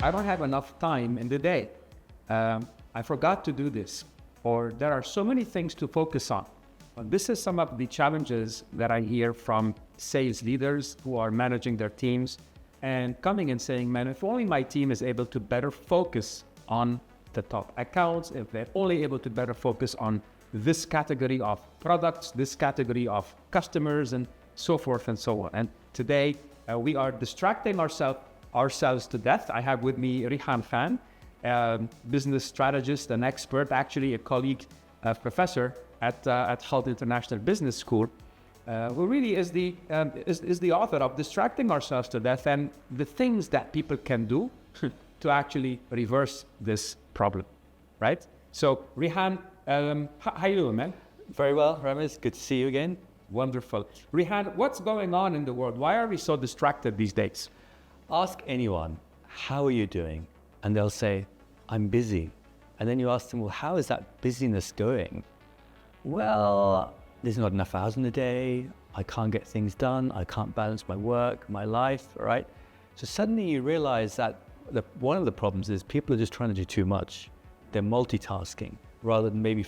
I don't have enough time in the day. I forgot to do this. Or there are so many things to focus on. This is some of the challenges that I hear from sales leaders who are managing their teams and coming and saying, man, if only my team is able to better focus on the top accounts, if they're only able to better focus on this category of products, this category of customers, and so forth and so on. And today we are distracting ourselves to death. I have with me Rihan Khan, business strategist and expert, actually a colleague, professor at Helou International Business School, who really is the author of Distracting Ourselves to Death and the things that people can do to actually reverse this problem, right? So Rihan, how you doing, man? Very well, Ramez. Good to see you again. Wonderful. Rihan, what's going on in the world? Why are we so distracted these days? Ask anyone, how are you doing? And they'll say, I'm busy. And then you ask them, well, how is that busyness going? Well, there's not enough hours in the day. I can't get things done. I can't balance my work, my life, right? So suddenly you realize that one of the problems is people are just trying to do too much. They're multitasking rather than maybe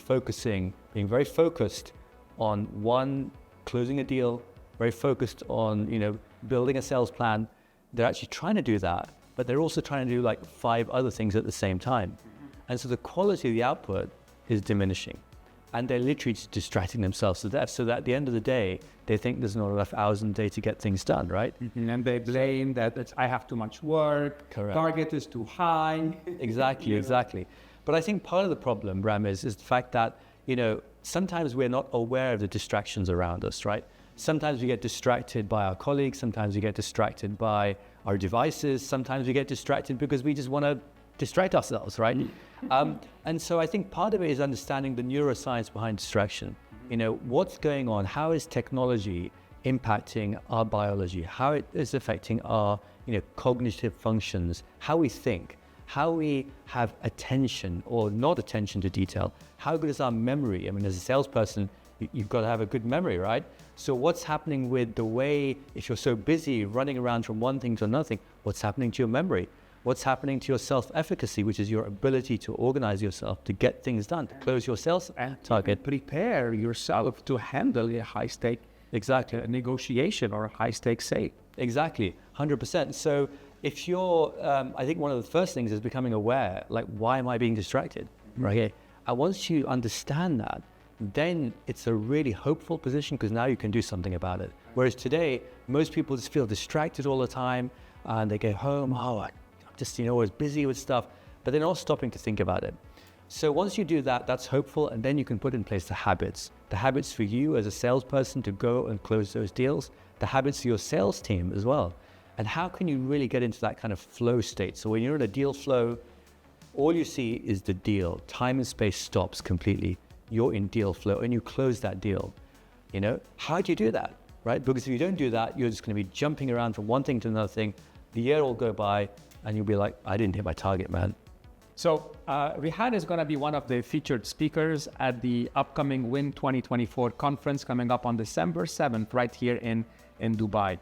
being very focused on one, closing a deal, very focused on, building a sales plan. They're actually trying to do that, but they're also trying to do like 5 other things at the same time. And so the quality of the output is diminishing. And they're literally just distracting themselves to death. So that at the end of the day, they think there's not enough hours in the day to get things done, right? Mm-hmm. And they blame that I have too much work, correct. Target is too high. Exactly. But I think part of the problem, Ramez, is the fact that, sometimes we're not aware of the distractions around us, right? Sometimes we get distracted by our colleagues. Sometimes we get distracted by our devices. Sometimes we get distracted because we just want to distract ourselves, right? And so I think part of it is understanding the neuroscience behind distraction. What's going on? How is technology impacting our biology? How it is affecting our, cognitive functions, how we think, how we have attention or not attention to detail. How good is our memory? I mean, as a salesperson, you've got to have a good memory, right? So what's happening with the way, if you're so busy running around from one thing to another thing, what's happening to your memory? What's happening to your self-efficacy, which is your ability to organize yourself, to get things done, to close your sales target. Prepare yourself to handle a high-stake negotiation or a high-stake sale. Exactly, 100%. So if you're, I think one of the first things is becoming aware, like, why am I being distracted, right? And once you understand that, then it's a really hopeful position because now you can do something about it. Whereas today, most people just feel distracted all the time and they go home, I'm just, always busy with stuff, but they're not stopping to think about it. So once you do that, that's hopeful, and then you can put in place the habits for you as a salesperson to go and close those deals, the habits for your sales team as well. And how can you really get into that kind of flow state? So when you're in a deal flow, all you see is the deal. Time and space stops completely. You're in deal flow and you close that deal. How do you do that, right? Because if you don't do that, you're just going to be jumping around from one thing to another thing. The year will go by and you'll be like, I didn't hit my target, man. So Rihan is going to be one of the featured speakers at the upcoming Win 2024 conference coming up on December 7th, right here in Dubai.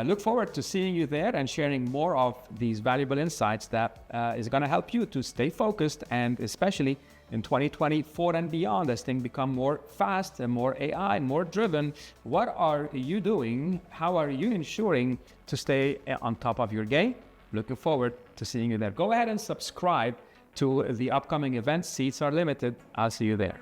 Look forward to seeing you there and sharing more of these valuable insights that is going to help you to stay focused, and especially in 2024 and beyond, as things become more fast and more AI, more driven. What are you doing? How are you ensuring to stay on top of your game? Looking forward to seeing you there. Go ahead and subscribe to the upcoming events. Seats are limited. I'll see you there.